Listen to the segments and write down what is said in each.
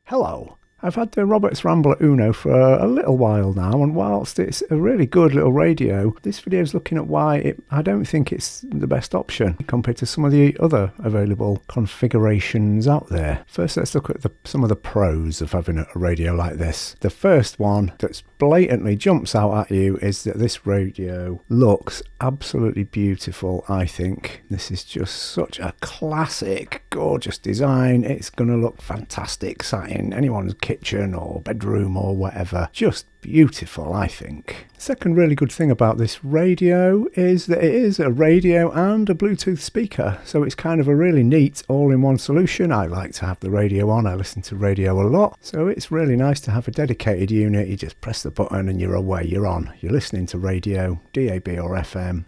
Hello. I've had the Roberts Rambler Uno for a little while now, and whilst it's a really good little radio, this video is looking at why I don't think it's the best option compared to some of the other available configurations out there. First, let's look at some of the pros of having a radio like this. The first one that blatantly jumps out at you is that this radio looks absolutely beautiful, I think. This is just such a classic, gorgeous design. It's going to look fantastic sat in anyone's kitchen or bedroom or whatever. Just beautiful, I think. Second really good thing about this radio is that it is a radio and a Bluetooth speaker, so it's kind of a really neat all-in-one solution. I like to have the radio on, I listen to radio a lot, so it's really nice to have a dedicated unit. You just press the button and you're away, you're on. You're listening to radio, DAB or FM.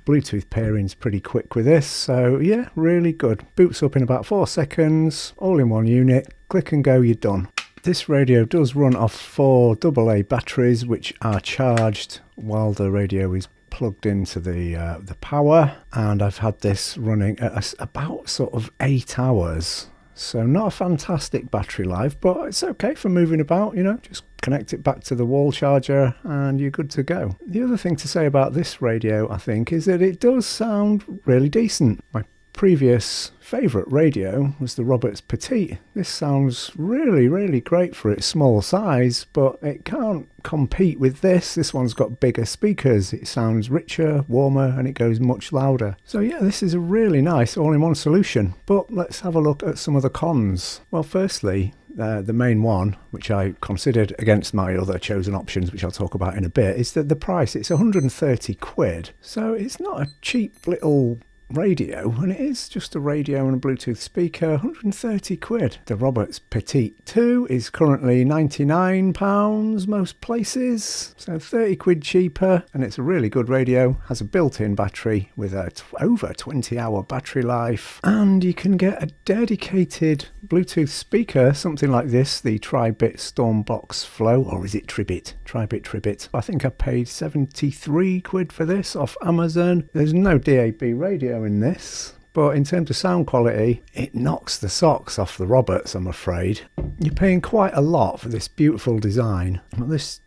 Bluetooth pairing's pretty quick with this, so yeah, really good. Boots up in about 4 seconds, all-in-one unit, click and go, you're done. This radio does run off 4 AA batteries, which are charged while the radio is plugged into the power, and I've had this running at about sort of 8 hours. So not a fantastic battery life, but it's okay for moving about, you know, just connect it back to the wall charger and you're good to go. The other thing to say about this radio, I think, is that it does sound really decent. My previous favourite radio was the Roberts Petite. This sounds really, really great for its small size, but it can't compete with this. This one's got bigger speakers. It sounds richer, warmer, and it goes much louder. So yeah, this is a really nice all-in-one solution. But let's have a look at some of the cons. Well, firstly, the main one, which I considered against my other chosen options, which I'll talk about in a bit, is that the price. It's 130 quid. So it's not a cheap little radio, and it is just a radio and a Bluetooth speaker. 130 quid. The Roberts Petite 2 is currently £99 most places, so 30 quid cheaper, and it's a really good radio. Has a built-in battery with a over 20-hour battery life, and you can get a dedicated Bluetooth speaker, something like this, the Tribit Storm Box Flow, or is it Tribit? Tribit. I think I paid 73 quid for this off Amazon. There's no DAB radio in this, but in terms of sound quality, it knocks the socks off the Roberts, I'm afraid. You're paying quite a lot for this beautiful design. Well, this,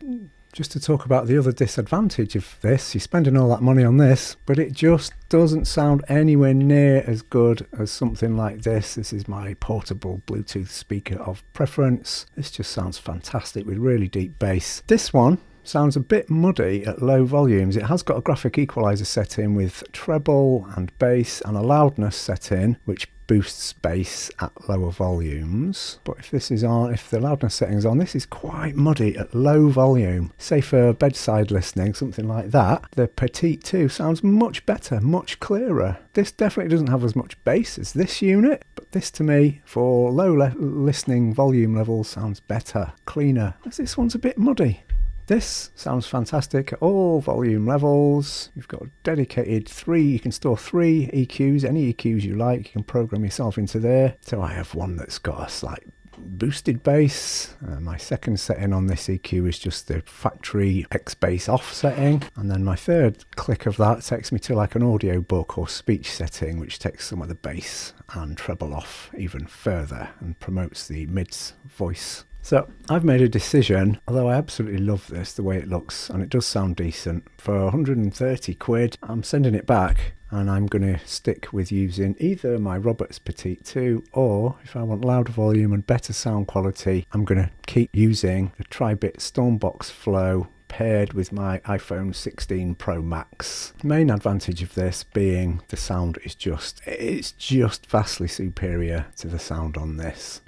just to talk about the other disadvantage of this, you're spending all that money on this, but it just doesn't sound anywhere near as good as something like this. This is my portable Bluetooth speaker of preference. This just sounds fantastic with really deep bass. This one sounds a bit muddy at low volumes. It has got a graphic equalizer setting with treble and bass and a loudness setting which boosts bass at lower volumes. But if this is on, if the loudness setting is on, this is quite muddy at low volume. Say for bedside listening, something like that, the Petite 2 sounds much better, much clearer. This definitely doesn't have as much bass as this unit, but this to me, for low listening volume levels, sounds better, cleaner. This one's a bit muddy. This sounds fantastic at all volume levels. You've got a dedicated you can store 3 EQs, any EQs you like. You can program yourself into there. So I have one that's got a slight boosted bass. My second setting on this EQ is just the factory X bass off setting. And then my third click of that takes me to like an audio book or speech setting, which takes some of the bass and treble off even further and promotes the mids voice. So I've made a decision, although I absolutely love this, the way it looks, and it does sound decent. For 130 quid, I'm sending it back, and I'm going to stick with using either my Roberts Petite 2, or if I want louder volume and better sound quality, I'm going to keep using the Tribit Storm Box Flow paired with my iPhone 16 Pro Max. The main advantage of this being the sound is just vastly superior to the sound on this.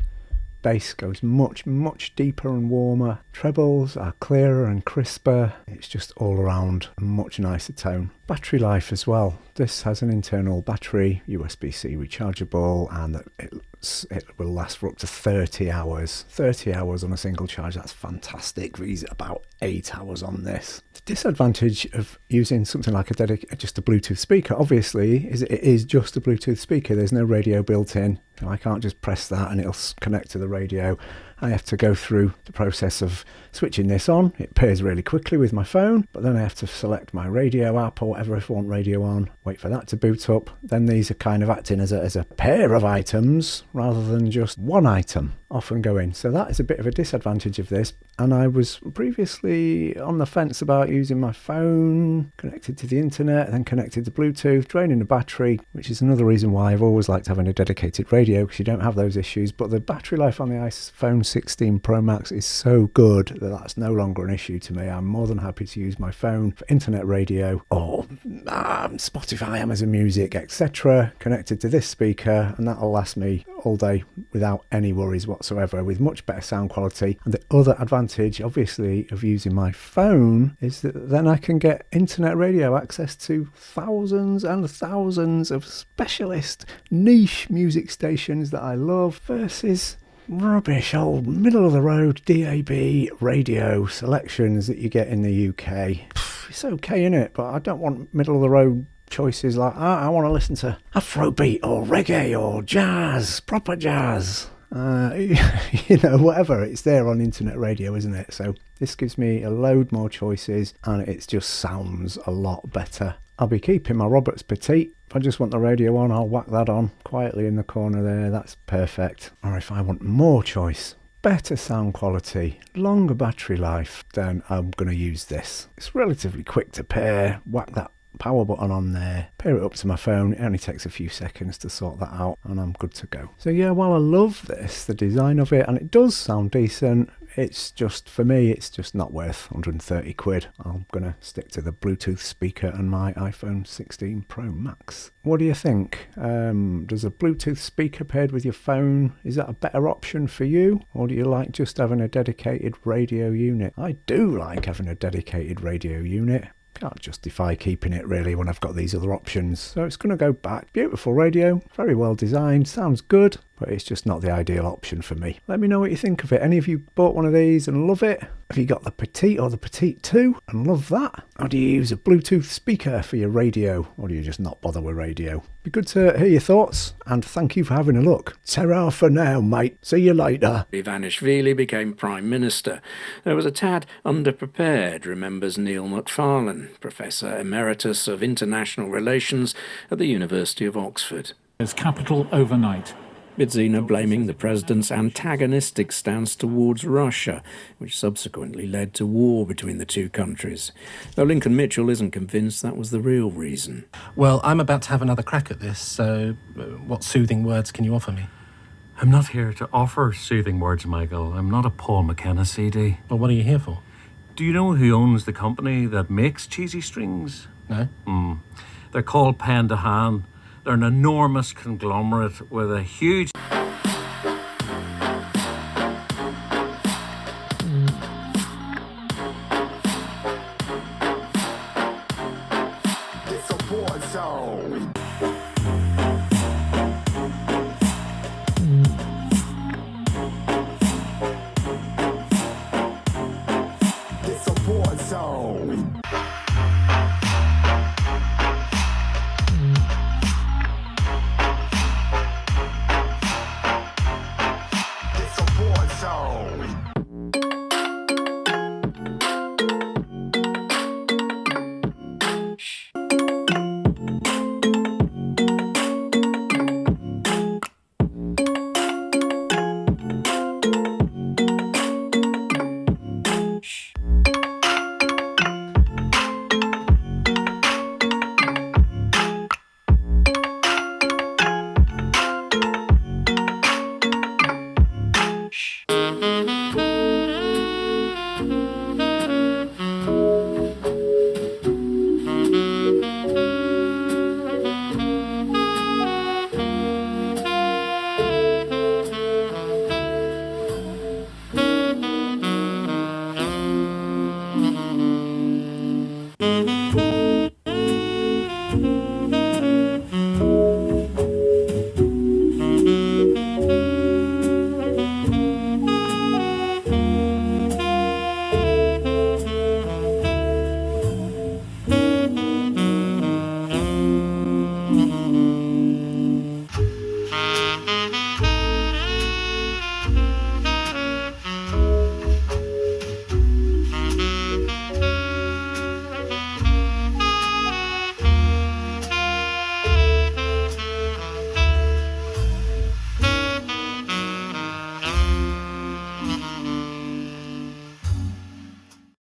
Bass goes much deeper and warmer. Trebles are clearer and crisper. It's just all around a much nicer tone. Battery life as well. This has an internal battery, USB-C rechargeable, and it will last for up to 30 hours. 30 hours on a single charge, that's fantastic. These are about 8 hours on this. The disadvantage of using something like just a Bluetooth speaker, obviously, is it is just a Bluetooth speaker. There's no radio built in. I can't just press that and it'll connect to the radio. I have to go through the process of switching this on. It pairs really quickly with my phone, but then I have to select my radio app or whatever if I want radio on, wait for that to boot up. Then these are kind of acting as a pair of items rather than just one item. often go in. So that is a bit of a disadvantage of this. And I was previously on the fence about using my phone connected to the internet, then connected to Bluetooth, draining the battery, which is another reason why I've always liked having a dedicated radio, because you don't have those issues. But the battery life on the iPhone 16 Pro Max is so good that that's no longer an issue to me. I'm more than happy to use my phone for internet radio or Spotify, Amazon Music, etc., connected to this speaker, and that'll last me all day without any worries whatsoever, with much better sound quality. And the other advantage, obviously, of using my phone is that then I can get internet radio access to thousands and thousands of specialist niche music stations that I love, versus rubbish old middle of the road DAB radio selections that you get in the UK. It's okay, innit? But I don't want middle of the road choices like, I want to listen to Afrobeat or reggae or jazz, proper jazz. Whatever. It's there on internet radio, isn't it? So this gives me a load more choices, and it just sounds a lot better. I'll be keeping my Roberts Petite. If I just want the radio on, I'll whack that on quietly in the corner there. That's perfect. Or if I want more choice, better sound quality, longer battery life, then I'm going to use this. It's relatively quick to pair. Whack that power button on there, pair it up to my phone. It only takes a few seconds to sort that out, and I'm good to go. So yeah, while I love this, the design of it, and it does sound decent, it's just, for me, it's just not worth 130 quid. I'm gonna stick to the Bluetooth speaker and my iPhone 16 Pro Max. What do you think? Does a Bluetooth speaker paired with your phone, is that a better option for you? Or do you like just having a dedicated radio unit? I do like having a dedicated radio unit. Can't justify keeping it really when I've got these other options. So it's going to go back. Beautiful radio, very well designed, sounds good, but it's just not the ideal option for me. Let me know what you think of it. Any of you bought one of these and love it? Have you got the Petite or the Petite 2 and love that? Or do you use a Bluetooth speaker for your radio? Or do you just not bother with radio? Be good to hear your thoughts, and thank you for having a look. Ta-ra for now, mate. See you later. Ivanishvili became Prime Minister. There was a tad underprepared, remembers Neil Macfarlane, Professor Emeritus of International Relations at the University of Oxford. As capital overnight. Bidzina blaming the president's antagonistic stance towards Russia, which subsequently led to war between the two countries. Though Lincoln Mitchell isn't convinced that was the real reason. Well, I'm about to have another crack at this, so what soothing words can you offer me? I'm not here to offer soothing words, Michael. I'm not a Paul McKenna CD. Well, what are you here for? Do you know who owns the company that makes cheesy strings? No? They're called Pen to Hand. They're an enormous conglomerate with a huge...